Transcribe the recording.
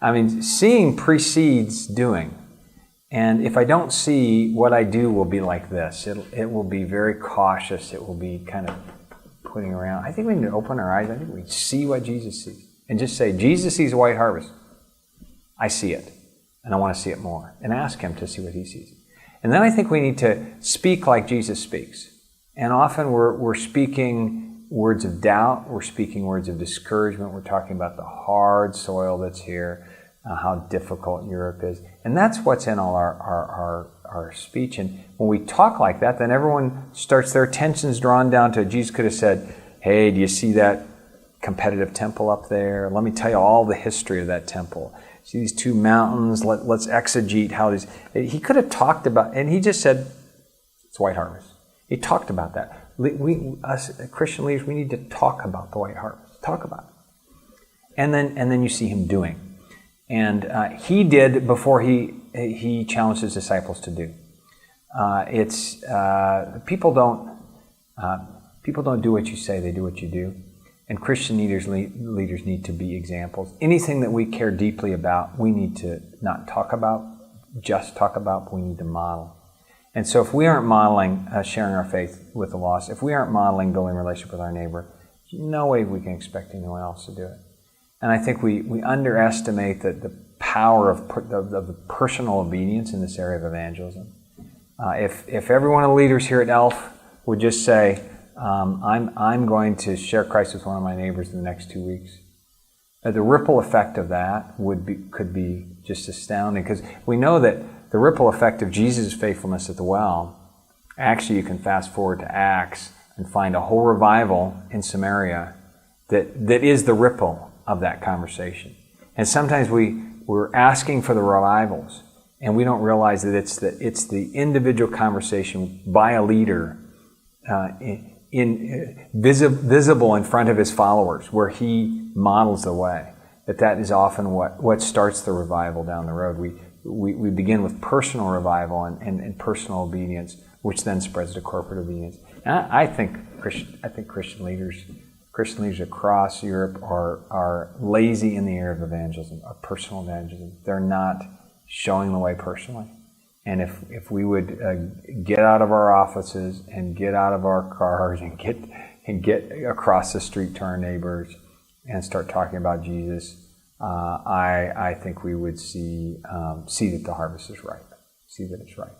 I mean, seeing precedes doing. And if I don't see, what I do will be like this. It will be very cautious. It will be kind of putting around. I think we need to open our eyes. I think we see what Jesus sees. And just say, Jesus sees a white harvest. I see it. And I want to see it more. And ask him to see what he sees. And then I think we need to speak like Jesus speaks. And often we're speaking words of doubt. We're speaking words of discouragement. We're talking about the hard soil that's here. How difficult Europe is. And that's what's in all our speech. And when we talk like that, then everyone starts their attentions drawn down to, Jesus could have said, hey, do you see that competitive temple up there? Let me tell you all the history of that temple. See these two mountains, let's exegete how these... He could have talked about, and he just said, it's white harvest. He talked about that. Us Christian leaders, we need to talk about the white harvest. Talk about it. And then you see him doing. And he did before he challenged his disciples to do. People don't do what you say; they do what you do. And Christian leaders need to be examples. Anything that we care deeply about, we need to not talk about, just talk about, but we need to model. And so, if we aren't modeling sharing our faith with the lost, if we aren't modeling building a relationship with our neighbor, no way we can expect anyone else to do it. And I think we underestimate the power of the personal obedience in this area of evangelism. If every one of the leaders here at ELF would just say, I'm going to share Christ with one of my neighbors in the next 2 weeks, the ripple effect of that could be just astounding. Because we know that the ripple effect of Jesus' faithfulness at the well, actually you can fast forward to Acts and find a whole revival in Samaria that is the ripple of that conversation. And sometimes we're asking for the revivals, and we don't realize that it's the individual conversation by a leader visible in front of his followers, where he models the way. That is often what starts the revival down the road. We begin with personal revival and personal obedience, which then spreads to corporate obedience. And I think Christian leaders across Europe are lazy in the area of evangelism, of personal evangelism. They're not showing the way personally. And if we would get out of our offices and get out of our cars and get across the street to our neighbors and start talking about Jesus, I think we would see that the harvest is ripe. See that it's ripe.